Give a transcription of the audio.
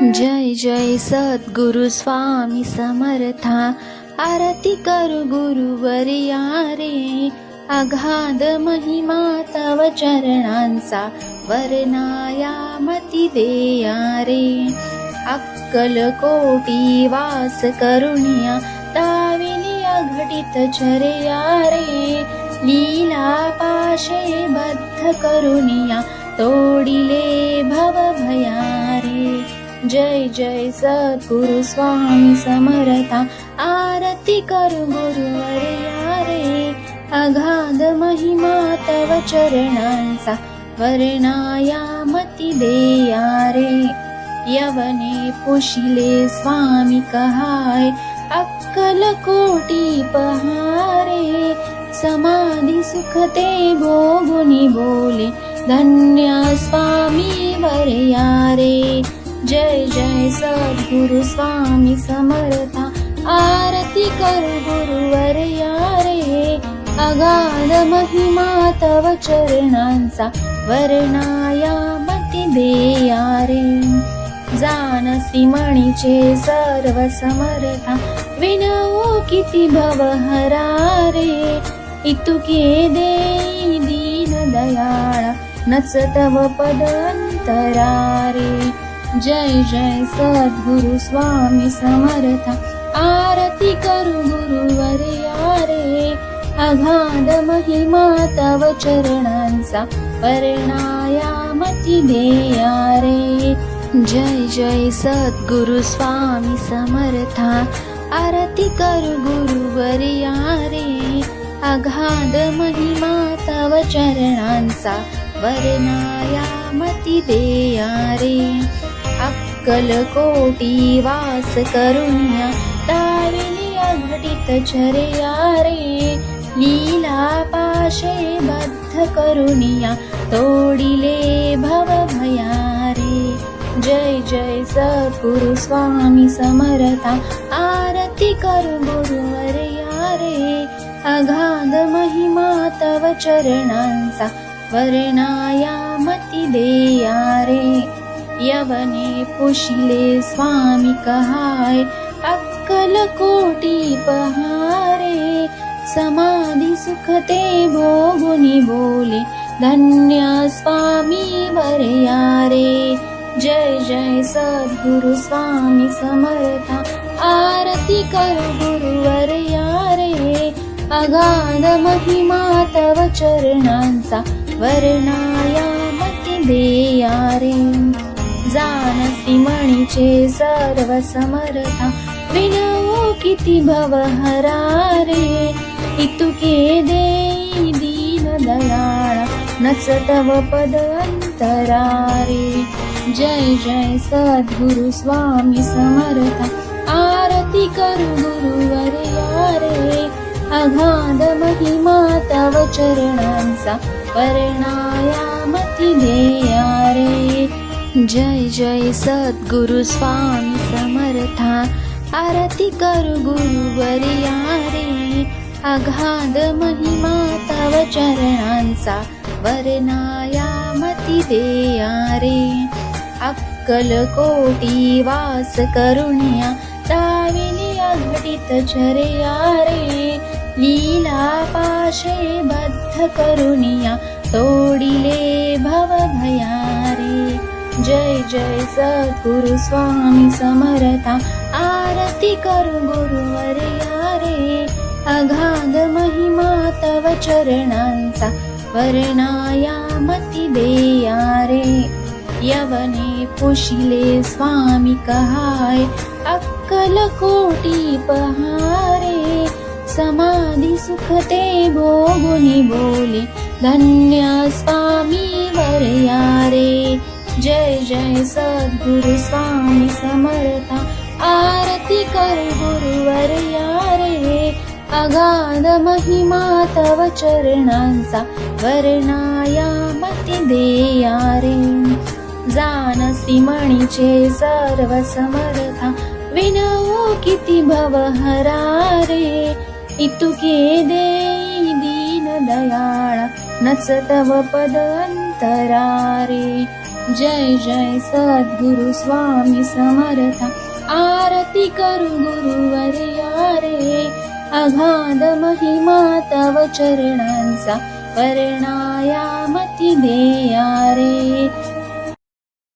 जय जय सद्गुरु स्वामी समर्था, आरती करू गुरुवर्या रे. अगाध महिमा तव चरणांचा, वर्णाया मती देया रे. अक्कल कोटी वास करुणिया, दाविली अघटित चर्या रे. लीला पाशे बद्ध करुणिया, तोडिले भव भया रे. जय जय सद्गुरु स्वामी समर्था, आरती करू गुरुवर्या रे. अगाध महिमा तव चरणांचा, वर्णाया मती देया रे. यवने पुशिले स्वामी कहाय, अक्कल कोटी पहारे. समाधी सुखते भोगुनी बोले, धन्य स्वामी वर्या रे. जय जय सद्गुरु स्वामी समर्था, आरती करू गुरुवर्या रे. अगाध महिमा तव चरणांचा, वर्णाया मती देया रे. जाणसी मणीचे सर्व समर्था, विनवू किती भवहरा रे. इतुके देई दीन दयाळा, नच तव पद अंतरा रे. जय जय सद्गुरु स्वामी समर्था, आरती करू गुरुवर्या रे. अगाध महिमा तव चरणांचा, वर्णाया मती देया रे. जय जय सद्गुरु स्वामी समर्था, आरती करू गुरुवर्या रे. अगाध महिमा तव चरणांचा, वर्णाया मती देया रे. अक्कल कोटी वास करुण्या, दाविली अघटित चर्या रे. लीला पाशे बद्ध करुणिया, तोडिले भव भया रे. जय जय सद्गुरु स्वामी समर्था, आरती करू गुरुवर्या रे. अगाध महिमा तव चरणांचा, वर्णाया मती देया रे. यवने पुशिले स्वामी कहाय, अक्कल कोटी पहारे. समाधी सुखते भोगुनी बोले, धन्य स्वामी वर्या रे. जय जय सद्गुरु स्वामी समर्था, आरती करू गुरुवर्या रे. अगाध महिमा तव चरणांचा, वर्णाया मती देया रे. जाणसी मणीचे सर्व समर्था, विनवू किती भवहरा रे. इतुके देई दीन दयाळा, नच तव पद अंतरा रे. जय जय सद्गुरु स्वामी समर्था, आरती करू गुरुवर्या रे. अगाध महिमा तव चरणांचा, वर्णाया मती देया रे. जय जय सद्गुरु स्वामी समर्था, आरती करू गुरुवर्या रे. अगाध महिमा तव चरणांचा, वर्णाया मती देया रे. अक्कल कोटी वास करुण्या, दाविली अघटित चर्या रे. लीला पाशे बद्ध करुणिया, तोडिले भव भया रे. जय जय सद्गुरु स्वामी समर्था, आरती करू गुरुवर्या रे. अगाध महिमा तव चरणांचा, वर्णाया मती देया रे. यवने पुशिले स्वामी कहाय, अक्कल कोटी पहारे. समाधी सुखते भोगुनी बोले, धन्य स्वामी वर्या रे. जय जय सद्गुरु स्वामी समर्था, आरती करू गुरुवर्या रे. अगाध महिमा तव चरणांचा, वर्णाया मती देया रे. जाणसी मणीचे सर्व समर्था, विनवू किती भवहरा रे. इतुके देई दीन दयाळा, नच तव पद अंतरा रे. जय जय सद्गुरु स्वामी समर्था आरती करू गुरुवर्या रे अगाध महिमा तव चरणांचा वर्णायामती देया रे